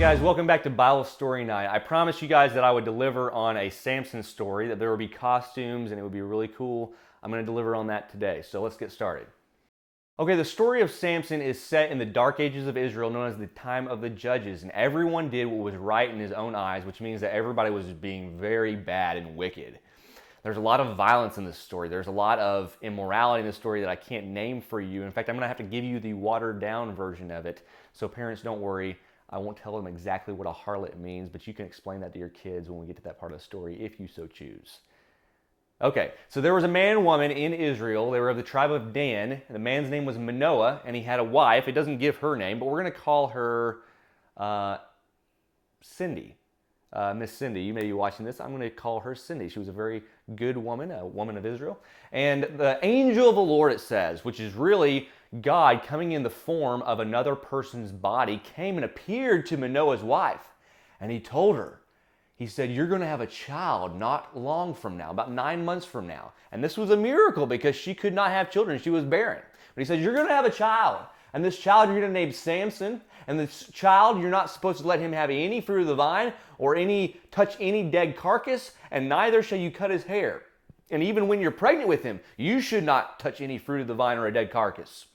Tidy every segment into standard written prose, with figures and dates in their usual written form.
guys, welcome back to Bible Story Night. I promised you guys that I would deliver on a Samson story, that there would be costumes and it would be really cool. I'm going to deliver on that today, so let's get started. Okay, the story of Samson is set in the dark ages of Israel, known as the time of the judges, and everyone did what was right in his own eyes, which means that everybody was being very bad and wicked. There's a lot of violence in this story. There's a lot of immorality in this story that I can't name for you. In fact, I'm going to have to give you the watered down version of it, so parents, don't worry. I won't tell them exactly what a harlot means, but you can explain that to your kids when we get to that part of the story, if you so choose. Okay, so there was a man and woman in Israel. They were of the tribe of Dan. The man's name was Manoah, and he had a wife. It doesn't give her name, but we're going to call her Cindy. Miss Cindy, you may be watching this. I'm going to call her Cindy. She was a very good woman, a woman of Israel. And the angel of the Lord, it says, which is really God coming in the form of another person's body, came and appeared to Manoah's wife. And he told her, he said, you're going to have a child not long from now, about 9 months from now. And this was a miracle because she could not have children. She was barren. But he said, you're going to have a child. And this child you're going to name Samson. And this child, you're not supposed to let him have any fruit of the vine or touch any dead carcass, and neither shall you cut his hair. And even when you're pregnant with him, you should not touch any fruit of the vine or a dead carcass.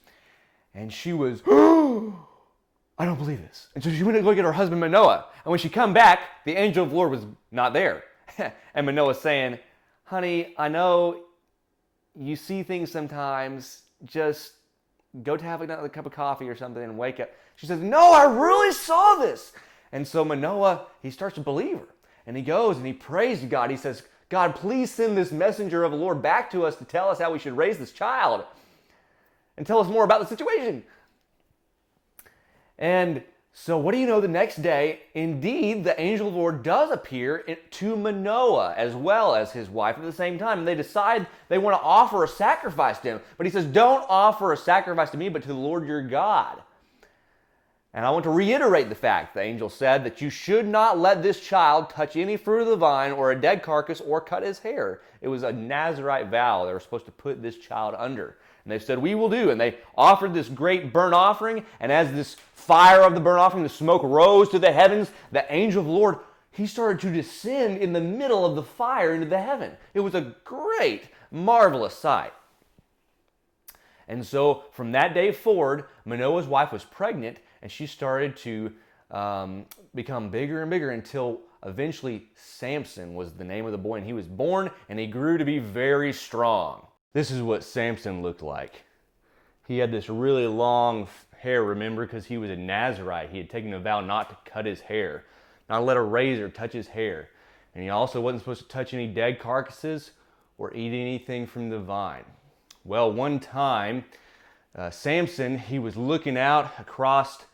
And she was, oh, I don't believe this. And so she went to go get her husband Manoah. And when she come back, the angel of the Lord was not there. And Manoah's saying, honey, I know you see things sometimes. Just go to have another cup of coffee or something and wake up. She says, no, I really saw this. And so Manoah, he starts to believe her. And he goes and he prays to God. He says, God, please send this messenger of the Lord back to us to tell us how we should raise this child and tell us more about the situation. And so what do you know, the next day, indeed, the angel of the Lord does appear to Manoah as well as his wife at the same time. And they decide they want to offer a sacrifice to him. But he says, don't offer a sacrifice to me, but to the Lord your God. And I want to reiterate the fact, the angel said, that you should not let this child touch any fruit of the vine or a dead carcass or cut his hair. It was a Nazirite vow they were supposed to put this child under. And they said, we will do. And they offered this great burnt offering. And as this fire of the burnt offering, the smoke rose to the heavens, the angel of the Lord, he started to descend in the middle of the fire into the heaven. It was a great, marvelous sight. And so from that day forward, Manoah's wife was pregnant, and she started to become bigger and bigger until eventually Samson was the name of the boy. And he was born, and he grew to be very strong. This is what Samson looked like. He had this really long hair, remember, because he was a Nazirite. He had taken a vow not to cut his hair, not to let a razor touch his hair. And he also wasn't supposed to touch any dead carcasses or eat anything from the vine. Well, one time, Samson, he was looking out across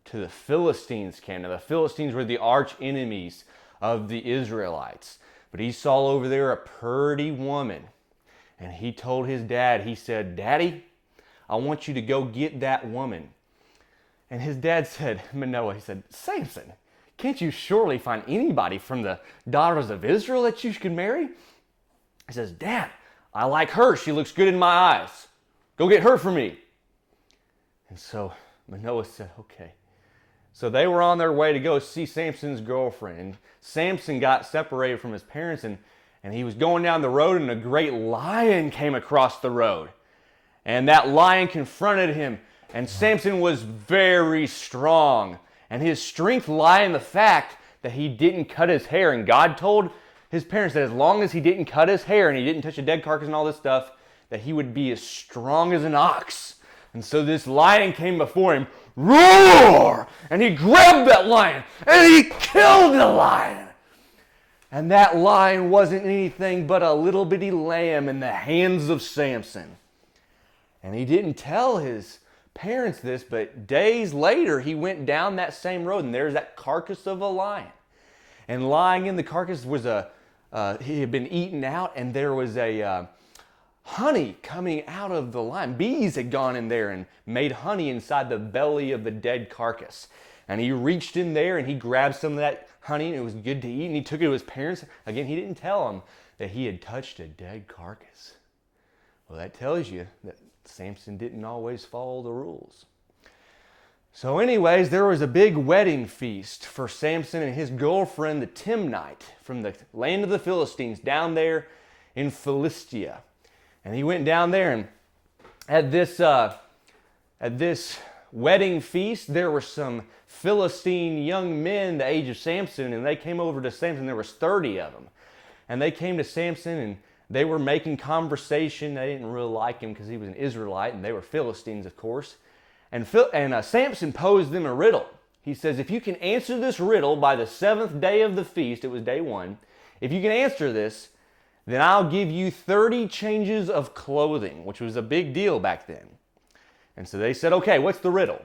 to the Philistines' camp. Now, the Philistines were the arch enemies of the Israelites. But he saw over there a pretty woman. And he told his dad, he said, Daddy, I want you to go get that woman. And his dad said, Manoah, he said, Samson, can't you surely find anybody from the daughters of Israel that you could marry? He says, Dad, I like her. She looks good in my eyes. Go get her for me. And so Manoah said, okay. So they were on their way to go see Samson's girlfriend. And Samson got separated from his parents, and he was going down the road, and a great lion came across the road. And that lion confronted him. And Samson was very strong. And his strength lay in the fact that he didn't cut his hair. And God told his parents that as long as he didn't cut his hair and he didn't touch a dead carcass and all this stuff, that he would be as strong as an ox. And so this lion came before him, roar! And he grabbed that lion and he killed the lion. And that lion wasn't anything but a little bitty lamb in the hands of Samson. And he didn't tell his parents this, but days later he went down that same road, and there's that carcass of a lion. And lying in the carcass was he had been eaten out, and there was a honey coming out of the lion. Bees had gone in there and made honey inside the belly of the dead carcass. And he reached in there and he grabbed some of that honey, and it was good to eat, and he took it to his parents. Again, he didn't tell them that he had touched a dead carcass. Well, that tells you that Samson didn't always follow the rules. So anyways, there was a big wedding feast for Samson and his girlfriend, the Timnite, from the land of the Philistines down there in Philistia. And he went down there, and at this wedding feast, there were some Philistine young men the age of Samson, and they came over to Samson. There was 30 of them. And they came to Samson, and they were making conversation. They didn't really like him because he was an Israelite, and they were Philistines, of course. And Samson posed them a riddle. He says, if you can answer this riddle by the 7th day of the feast, it was day 1, if you can answer this, then I'll give you 30 changes of clothing, which was a big deal back then. And so they said, okay, what's the riddle?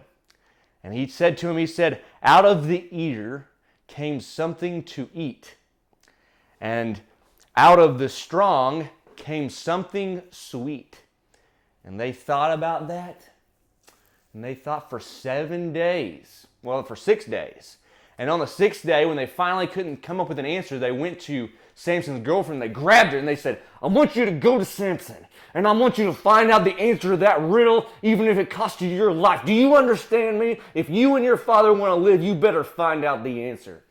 And he said to him, he said, out of the eater came something to eat. And out of the strong came something sweet. And they thought about that. And they thought for 7 days. Well, for 6 days. And on the 6th day, when they finally couldn't come up with an answer, they went to Samson's girlfriend. They grabbed her and they said, I want you to go to Samson. And I want you to find out the answer to that riddle, even if it costs you your life. Do you understand me? If you and your father want to live, you better find out the answer.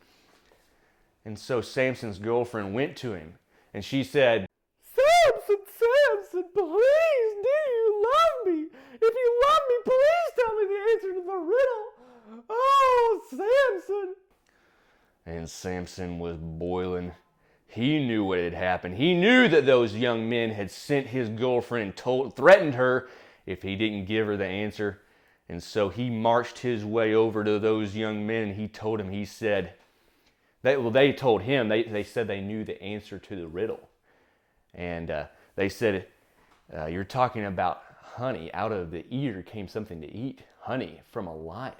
And so Samson's girlfriend went to him. And she said, Samson, Samson, please, do you love me? If you love me, please tell me the answer to the riddle. Oh, Samson. And Samson was boiling. He knew what had happened. He knew that those young men had sent his girlfriend and threatened her if he didn't give her the answer. And so he marched his way over to those young men, and he told them, he said, they told him, they said they knew the answer to the riddle. And they said, you're talking about honey. Out of the eater came something to eat, honey from a lion.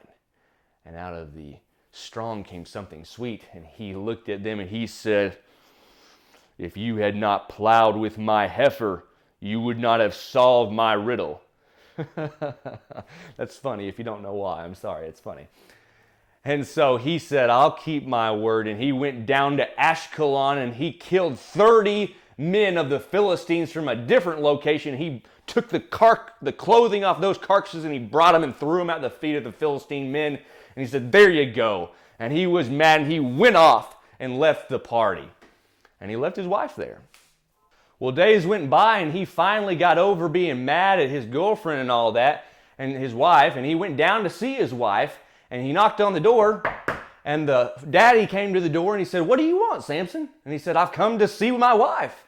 And out of the strong came something sweet. And he looked at them and he said, if you had not plowed with my heifer, you would not have solved my riddle. That's funny if you don't know why. I'm sorry, it's funny. And so he said, I'll keep my word. And he went down to Ashkelon and he killed 30 men of the Philistines from a different location. He took the clothing off those carcasses and he brought them and threw them at the feet of the Philistine men. And he said, there you go. And he was mad and he went off and left the party. And he left his wife there. Well, days went by and he finally got over being mad at his girlfriend and all that and his wife. And he went down to see his wife and he knocked on the door. And the daddy came to the door and he said, what do you want, Samson? And he said, I've come to see my wife.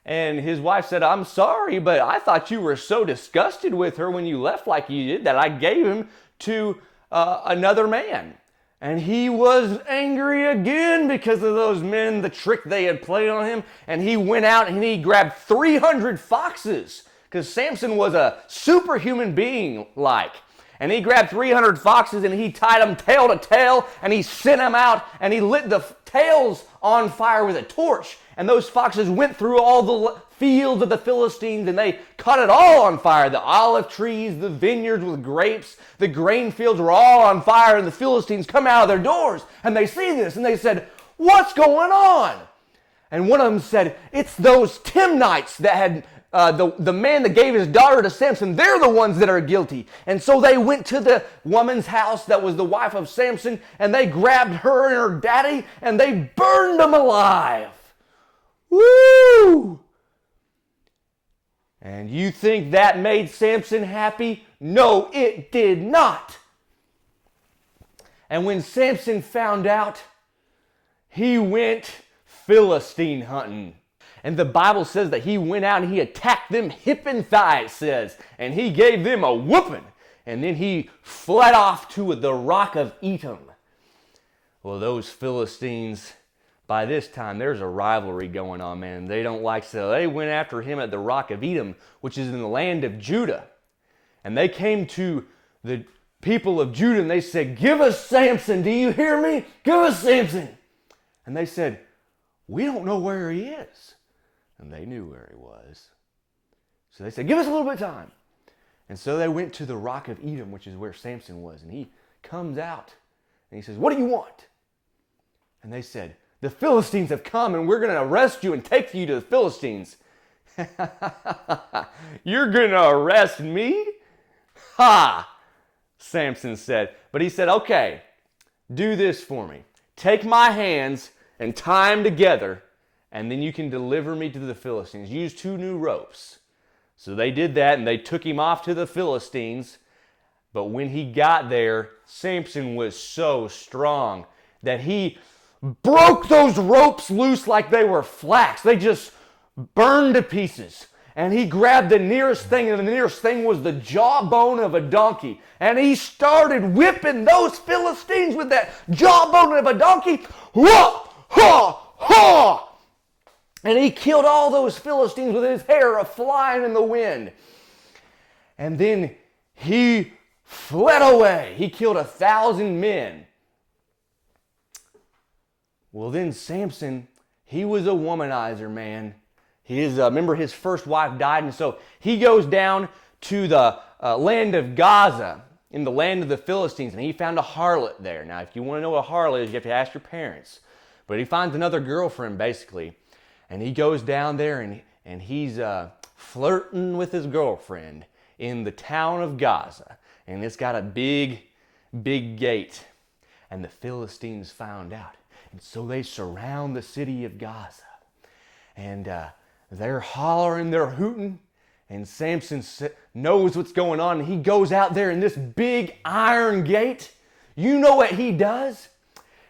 And his wife said, I'm sorry, but I thought you were so disgusted with her when you left like you did that I gave him to another man. And he was angry again because of those men, the trick they had played on him. And he went out and he grabbed 300 foxes because Samson was a superhuman being like. And he grabbed 300 foxes and he tied them tail to tail and he sent them out and he lit the tails on fire with a torch. And those foxes went through all the fields of the Philistines and they caught it all on fire. The olive trees, the vineyards with grapes, the grain fields were all on fire and the Philistines come out of their doors and they see this and they said, what's going on? And one of them said, it's those Timnites that had the man that gave his daughter to Samson, they're the ones that are guilty. And so they went to the woman's house that was the wife of Samson and they grabbed her and her daddy and they burned them alive. Woo! And you think that made Samson happy? No, it did not. And when Samson found out, he went Philistine hunting. And the Bible says that he went out and he attacked them hip and thigh, it says. And he gave them a whooping. And then he fled off to the rock of Etam. Well, those Philistines, by this time, there's a rivalry going on, man. They don't like so. They went after him at the rock of Etam, which is in the land of Judah. And they came to the people of Judah and they said, give us Samson. Do you hear me? Give us Samson. And they said, we don't know where he is. And they knew where he was. So they said, give us a little bit of time. And so they went to the rock of Etam, which is where Samson was. And he comes out and he says, what do you want? And they said, the Philistines have come and we're going to arrest you and take you to the Philistines. You're going to arrest me? Ha! Samson said. But he said, okay, do this for me. Take my hands and tie them together, and then you can deliver me to the Philistines. Use 2 new ropes. So they did that, and they took him off to the Philistines. But when he got there, Samson was so strong that he broke those ropes loose like they were flax. They just burned to pieces. And he grabbed the nearest thing, and the nearest thing was the jawbone of a donkey. And he started whipping those Philistines with that jawbone of a donkey. Whoa, ha, ha! And he killed all those Philistines with his hair a-flying in the wind. And then he fled away. He killed 1,000 men. Well, then Samson, he was a womanizer, man. Remember his first wife died, and so he goes down to the land of Gaza, in the land of the Philistines, and he found a harlot there. Now, if you want to know what a harlot is, you have to ask your parents. But he finds another girlfriend, basically, and he goes down there, and he's flirting with his girlfriend in the town of Gaza, and it's got a big, big gate, and the Philistines found out, and so they surround the city of Gaza, and they're hollering, they're hooting, and Samson knows what's going on, and he goes out there in this big iron gate. You know what he does?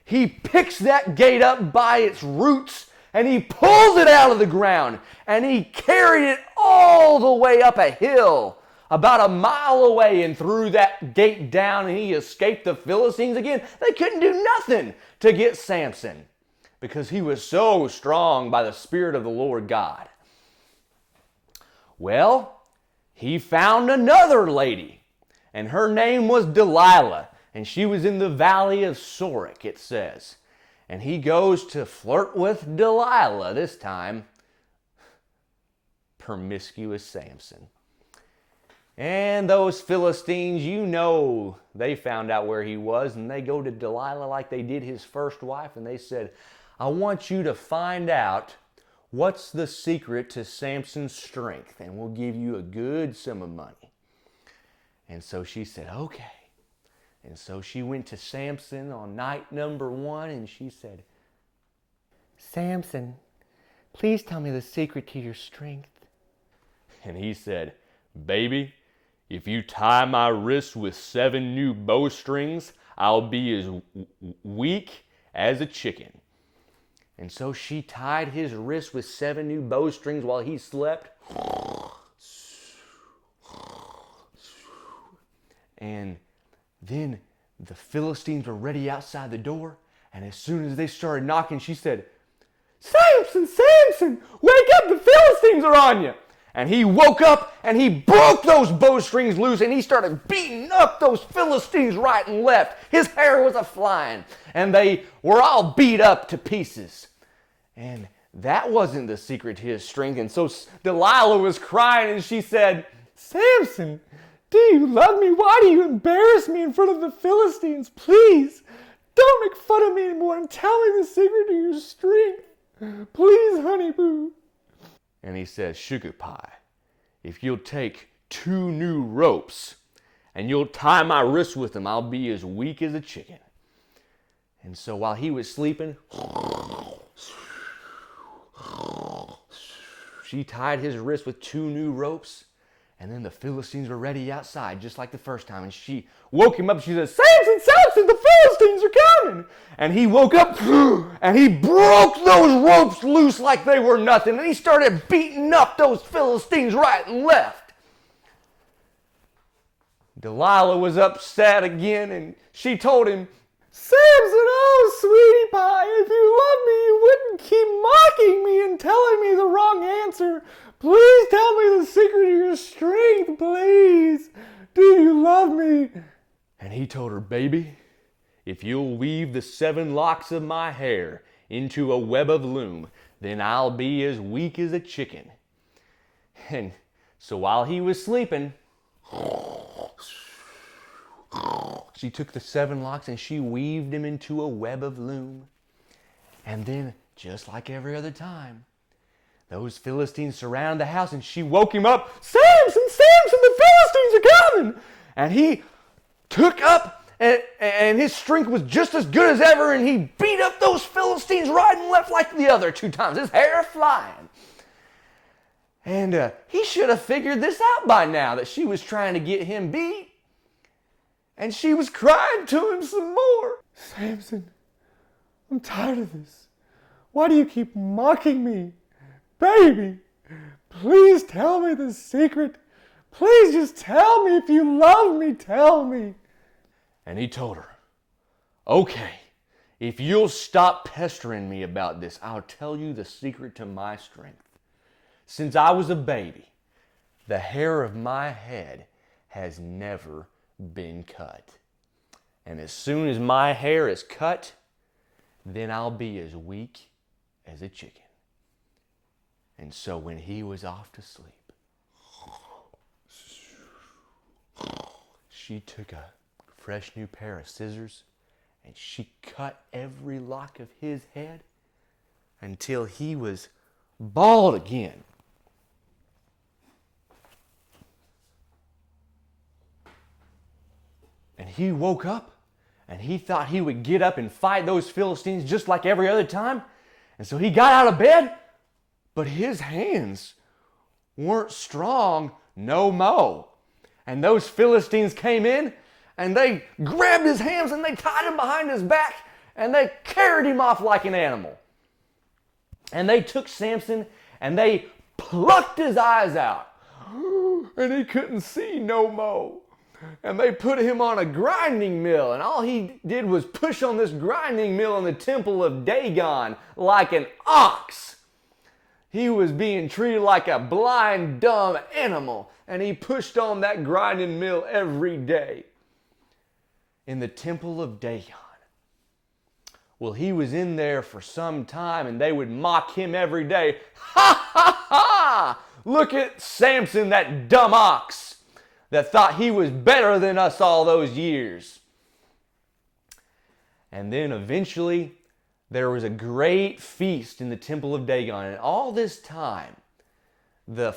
He picks that gate up by its roots, and he pulls it out of the ground, and he carried it all the way up a hill, about a mile away, and threw that gate down, and he escaped the Philistines again. They couldn't do nothing to get Samson, because he was so strong by the Spirit of the Lord God. Well, he found another lady, and her name was Delilah, and she was in the valley of Sorek, it says. And he goes to flirt with Delilah, this time promiscuous Samson. And those Philistines, you know, they found out where he was, and they go to Delilah like they did his first wife, and they said, I want you to find out what's the secret to Samson's strength, and we'll give you a good sum of money. And so she said, okay. And so she went to Samson on night number 1, and she said, Samson, please tell me the secret to your strength. And he said, baby, if you tie my wrists with 7 new bowstrings, I'll be as weak as a chicken. And so she tied his wrist with 7 new bowstrings while he slept. And then the Philistines were ready outside the door. And as soon as they started knocking, she said, Samson, Samson, wake up, the Philistines are on you. And he woke up and he broke those bowstrings loose and he started beating up those Philistines right and left. His hair was a-flying and they were all beat up to pieces. And that wasn't the secret to his strength. And so Delilah was crying and she said, Samson, do you love me? Why do you embarrass me in front of the Philistines? Please, don't make fun of me anymore and tell me the secret to your strength. Please, honey boo. And he says, Sugar Pie, if you'll take 2 new ropes and you'll tie my wrists with them, I'll be as weak as a chicken. And so while he was sleeping, she tied his wrist with 2 new ropes. And then the Philistines were ready outside, just like the first time. And she woke him up. She said, Samson, Samson, the Philistines are coming. And he woke up and he broke those ropes loose like they were nothing. And he started beating up those Philistines right and left. Delilah was upset again and she told him, Samson, oh, sweetie pie, if you love me, you wouldn't keep mocking me and telling me the wrong answer. Please tell me the secret of your strength, please. Do you love me? And he told her, baby, if you'll weave the 7 locks of my hair into a web of loom, then I'll be as weak as a chicken. And so while he was sleeping, she took the 7 locks and she weaved them into a web of loom. And then, just like every other time, those Philistines surrounded the house and she woke him up. Samson, Samson, the Philistines are coming! And he took up, and his strength was just as good as ever, and he beat up those Philistines right and left like the other 2 times, his hair flying. And he should have figured this out by now, that she was trying to get him beat. And she was crying to him some more. Samson, I'm tired of this. Why do you keep mocking me? Baby, please tell me the secret. Please just tell me. If you love me, tell me. And he told her, okay, if you'll stop pestering me about this, I'll tell you the secret to my strength. Since I was a baby, the hair of my head has never been cut. And as soon as my hair is cut, then I'll be as weak as a chicken. And so when he was off to sleep, she took a fresh new pair of scissors and she cut every lock of his head until he was bald again. And he woke up and he thought he would get up and fight those Philistines just like every other time. And so he got out of bed, but his hands weren't strong no more. And those Philistines came in and they grabbed his hands and they tied him behind his back and they carried him off like an animal. And they took Samson and they plucked his eyes out and he couldn't see no more. And they put him on a grinding mill, and all he did was push on this grinding mill in the temple of Dagon like an ox. He was being treated like a blind, dumb animal, and he pushed on that grinding mill every day in the temple of Dagon. Well, he was in there for some time, and they would mock him every day. Ha, ha, ha! Look at Samson, that dumb ox that thought he was better than us all those years. And then eventually there was a great feast in the temple of Dagon. And all this time, the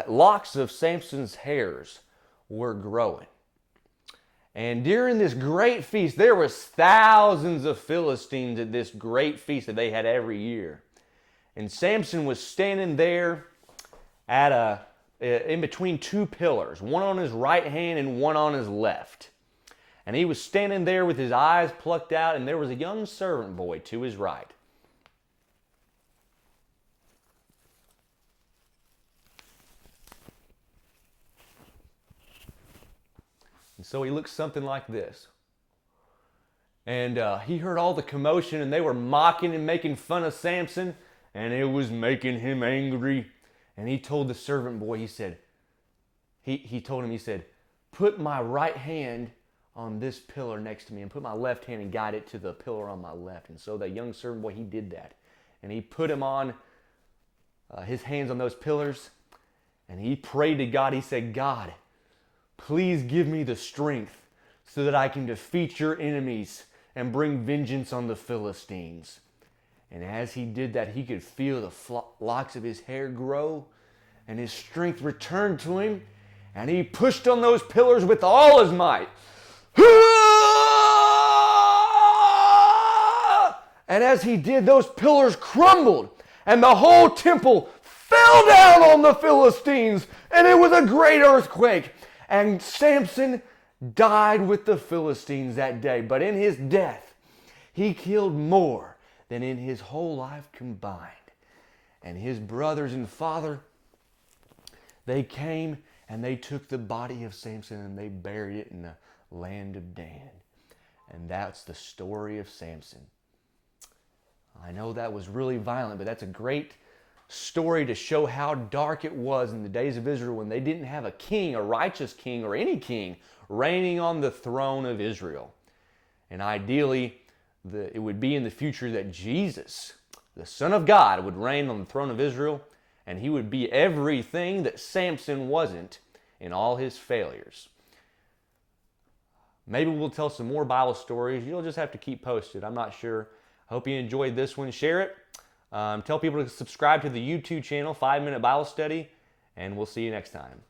locks of Samson's hairs were growing. And during this great feast, there was thousands of Philistines at this great feast that they had every year. And Samson was standing there in between 2 pillars, one on his right hand and one on his left. And he was standing there with his eyes plucked out, and there was a young servant boy to his right. And so he looked something like this. And he heard all the commotion, and they were mocking and making fun of Samson, and it was making him angry. And he told the servant boy, he said, put my right hand on this pillar next to me and put my left hand and guide it to the pillar on my left. And so that young servant boy, he did that. And he put him on his hands on those pillars and he prayed to God. He said, God, please give me the strength so that I can defeat your enemies and bring vengeance on the Philistines. And as he did that, he could feel the locks of his hair grow and his strength returned to him. And he pushed on those pillars with all his might. And as he did, those pillars crumbled and the whole temple fell down on the Philistines. And it was a great earthquake. And Samson died with the Philistines that day. But in his death, he killed more than in his whole life combined. And his brothers and father, they came and they took the body of Samson and they buried it in the land of Dan. And that's the story of Samson. I know that was really violent, but that's a great story to show how dark it was in the days of Israel when they didn't have a king, a righteous king, or any king reigning on the throne of Israel. And ideally, it would be in the future that Jesus, the Son of God, would reign on the throne of Israel, and he would be everything that Samson wasn't in all his failures. Maybe we'll tell some more Bible stories. You'll just have to keep posted. I'm not sure. I hope you enjoyed this one. Share it. Tell people to subscribe to the YouTube channel, 5 Minute Bible Study, and we'll see you next time.